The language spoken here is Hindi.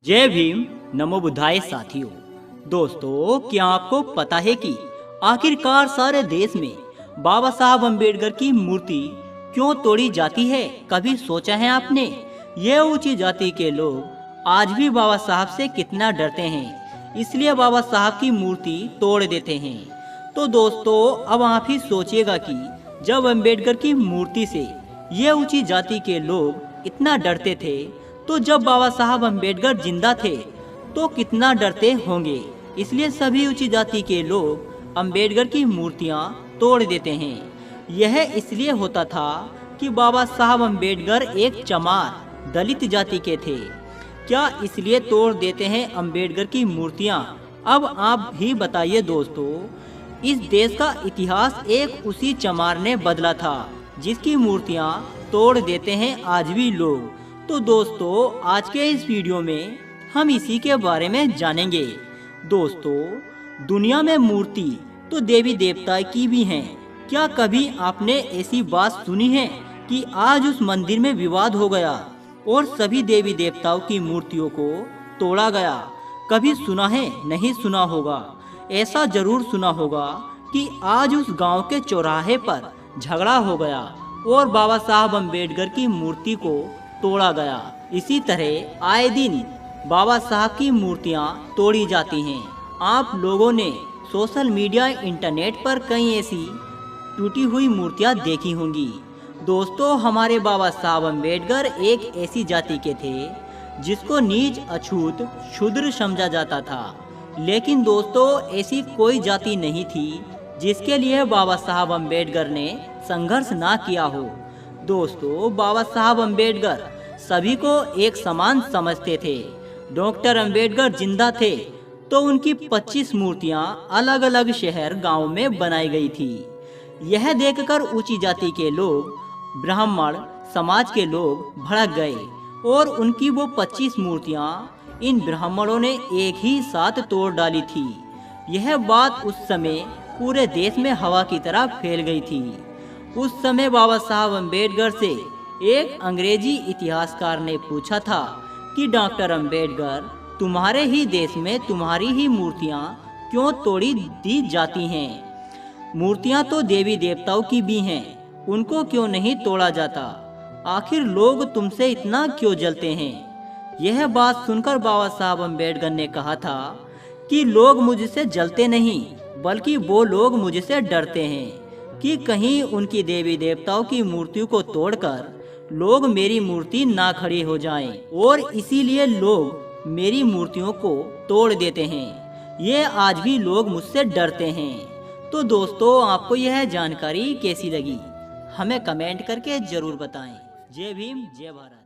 जय भीम नमो बुद्धाय साथियों। दोस्तों, क्या आपको पता है कि आखिरकार सारे देश में बाबा साहब अम्बेडकर की मूर्ति क्यों तोड़ी जाती है? कभी सोचा है आपने? ये ऊंची जाति के लोग आज भी बाबा साहब से कितना डरते हैं, इसलिए बाबा साहब की मूर्ति तोड़ देते हैं। तो दोस्तों, अब आप ही सोचिएगा कि जब अम्बेडकर की मूर्ति से ये ऊंची जाति के लोग इतना डरते थे, तो जब बाबा साहब अम्बेडकर जिंदा थे तो कितना डरते होंगे। इसलिए सभी ऊंची जाति के लोग अम्बेडकर की मूर्तियां तोड़ देते हैं। यह इसलिए होता था कि बाबा साहब अम्बेडकर एक चमार दलित जाति के थे। क्या इसलिए तोड़ देते हैं अम्बेडकर की मूर्तियां? अब आप ही बताइए दोस्तों। इस देश का इतिहास एक उसी चमार ने बदला था जिसकी मूर्तियां तोड़ देते हैं आज भी लोग। तो दोस्तों, आज के इस वीडियो में हम इसी के बारे में जानेंगे। दोस्तों, दुनिया में मूर्ति तो देवी देवता की भी हैं। क्या कभी आपने ऐसी बात सुनी है कि आज उस मंदिर में विवाद हो गया और सभी देवी देवताओं की मूर्तियों को तोड़ा गया? कभी सुना है? नहीं सुना होगा। ऐसा जरूर सुना होगा कि आज उस गांव के चौराहे पर झगड़ा हो गया और बाबा साहब अम्बेडकर की मूर्ति को तोड़ा गया। इसी तरह आए दिन बाबा साहब की मूर्तियां तोड़ी जाती हैं। आप लोगों ने सोशल मीडिया इंटरनेट पर कई ऐसी टूटी हुई मूर्तियां देखी होंगी। दोस्तों, हमारे बाबा साहब अम्बेडकर एक ऐसी जाति के थे जिसको नीच, अछूत, क्षुद्र समझा जाता था। लेकिन दोस्तों, ऐसी कोई जाति नहीं थी जिसके लिए बाबा साहब अम्बेडकर ने संघर्ष ना किया हो। दोस्तों, बाबा साहब अम्बेडकर सभी को एक समान समझते थे। डॉक्टर अम्बेडकर जिंदा थे तो उनकी 25 मूर्तियां अलग अलग शहर गांव में बनाई गई थी। यह देखकर ऊंची जाति के लोग, ब्राह्मण समाज के लोग भड़क गए और उनकी वो 25 मूर्तियां इन ब्राह्मणों ने एक ही साथ तोड़ डाली थी। यह बात उस समय पूरे देश में हवा की तरह फैल गई थी। उस समय बाबा साहब अम्बेडकर से एक अंग्रेजी इतिहासकार ने पूछा था कि डॉक्टर अम्बेडकर, तुम्हारे ही देश में तुम्हारी ही मूर्तियां क्यों तोड़ी दी जाती हैं? मूर्तियां तो देवी देवताओं की भी हैं, उनको क्यों नहीं तोड़ा जाता? आखिर लोग तुमसे इतना क्यों जलते हैं? यह बात सुनकर बाबा साहब अम्बेडकर ने कहा था कि लोग मुझसे जलते नहीं, बल्कि वो लोग मुझसे डरते हैं कि कहीं उनकी देवी देवताओं की मूर्तियों को तोड़कर लोग मेरी मूर्ति ना खड़ी हो जाएं, और इसीलिए लोग मेरी मूर्तियों को तोड़ देते हैं। ये आज भी लोग मुझसे डरते हैं। तो दोस्तों, आपको यह जानकारी कैसी लगी? हमें कमेंट करके जरूर बताएं। जय भीम, जय भारत।